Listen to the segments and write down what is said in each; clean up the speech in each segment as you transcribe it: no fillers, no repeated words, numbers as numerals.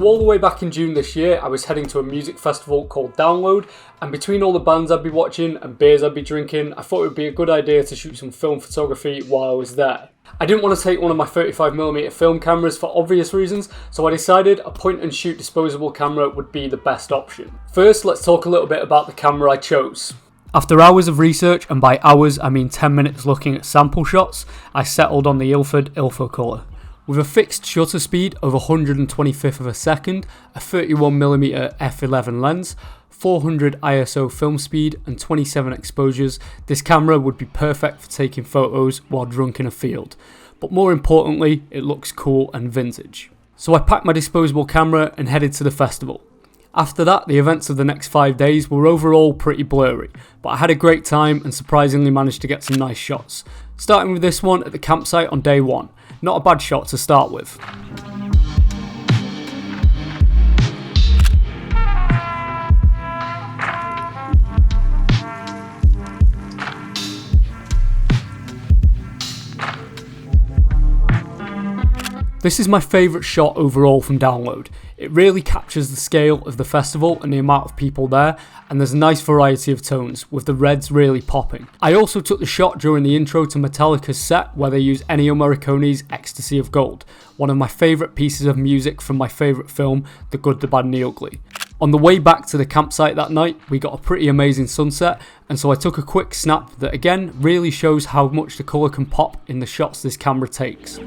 So all the way back in June this year, I was heading to a music festival called Download, and between all the bands I'd be watching and beers I'd be drinking, I thought it would be a good idea to shoot some film photography while I was there. I didn't want to take one of my 35mm film cameras for obvious reasons, so I decided a point and shoot disposable camera would be the best option. First, let's talk a little bit about the camera I chose. After hours of research, and by hours I mean 10 minutes looking at sample shots, I settled on the Ilford Ilforcolor. With a fixed shutter speed of 125th of a second, a 31mm f11 lens, 400 ISO film speed and 27 exposures, this camera would be perfect for taking photos while drunk in a field. But more importantly, it looks cool and vintage. So I packed my disposable camera and headed to the festival. After that, the events of the next 5 days were overall pretty blurry, but I had a great time and surprisingly managed to get some nice shots. Starting with this one at the campsite on day 1. Not a bad shot to start with. This is my favourite shot overall from Download. It really captures the scale of the festival and the amount of people there, and there's a nice variety of tones, with the reds really popping. I also took the shot during the intro to Metallica's set where they use Ennio Morricone's Ecstasy of Gold, one of my favourite pieces of music from my favourite film, The Good, the Bad and the Ugly. On the way back to the campsite that night, we got a pretty amazing sunset, and so I took a quick snap that again really shows how much the colour can pop in the shots this camera takes.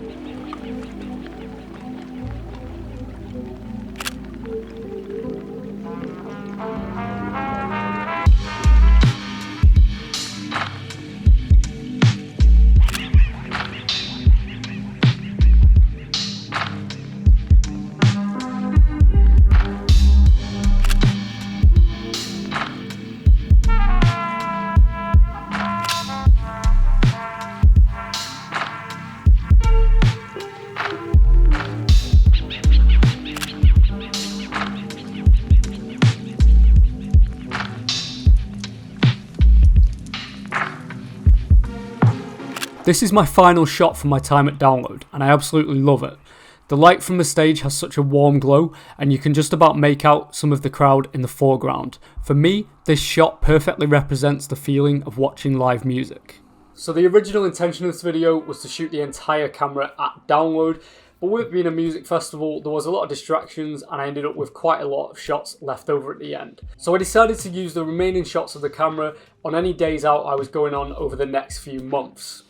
This is my final shot from my time at Download, and I absolutely love it. The light from the stage has such a warm glow, and you can just about make out some of the crowd in the foreground. For me, this shot perfectly represents the feeling of watching live music. So the original intention of this video was to shoot the entire camera at Download, but with it being a music festival, there was a lot of distractions and I ended up with quite a lot of shots left over at the end. So I decided to use the remaining shots of the camera on any days out I was going on over the next few months.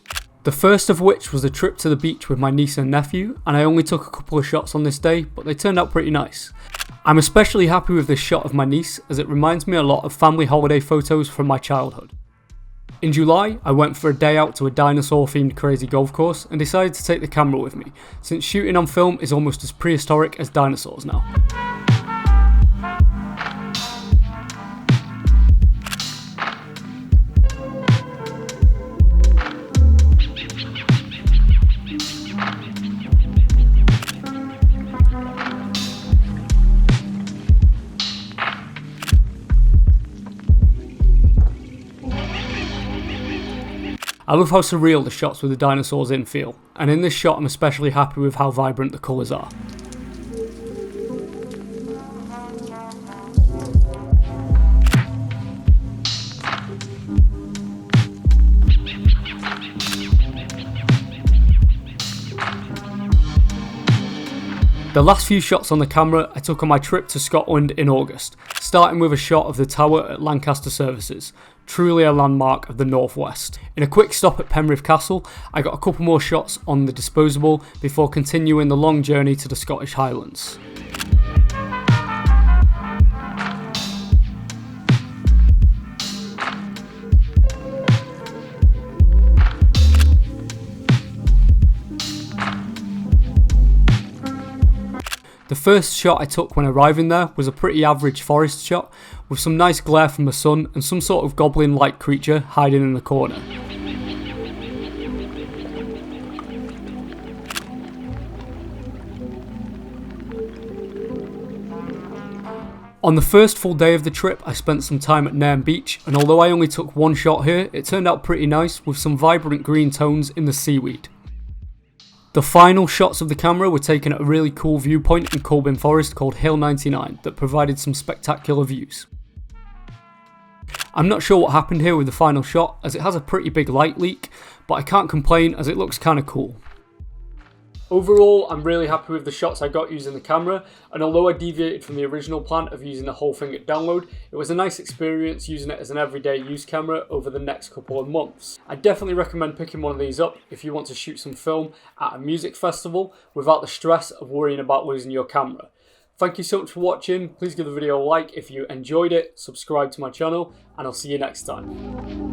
The first of which was a trip to the beach with my niece and nephew, and I only took a couple of shots on this day, but they turned out pretty nice. I'm especially happy with this shot of my niece, as it reminds me a lot of family holiday photos from my childhood. In July, I went for a day out to a dinosaur-themed crazy golf course and decided to take the camera with me, since shooting on film is almost as prehistoric as dinosaurs now. I love how surreal the shots with the dinosaurs in feel, and in this shot I'm especially happy with how vibrant the colours are. The last few shots on the camera I took on my trip to Scotland in August, starting with a shot of the tower at Lancaster Services, truly a landmark of the Northwest. In a quick stop at Penrith Castle, I got a couple more shots on the disposable before continuing the long journey to the Scottish Highlands. The first shot I took when arriving there was a pretty average forest shot, with some nice glare from the sun and some sort of goblin-like creature hiding in the corner. On the first full day of the trip, I spent some time at Nairn Beach, and although I only took one shot here, it turned out pretty nice with some vibrant green tones in the seaweed. The final shots of the camera were taken at a really cool viewpoint in Colbin Forest called Hill 99 that provided some spectacular views. I'm not sure what happened here with the final shot as it has a pretty big light leak, but I can't complain as it looks kinda cool. Overall, I'm really happy with the shots I got using the camera, and although I deviated from the original plan of using the whole thing at download, it was a nice experience using it as an everyday use camera over the next couple of months. I definitely recommend picking one of these up if you want to shoot some film at a music festival without the stress of worrying about losing your camera. Thank you so much for watching. Please give the video a like if you enjoyed it, subscribe to my channel, and I'll see you next time.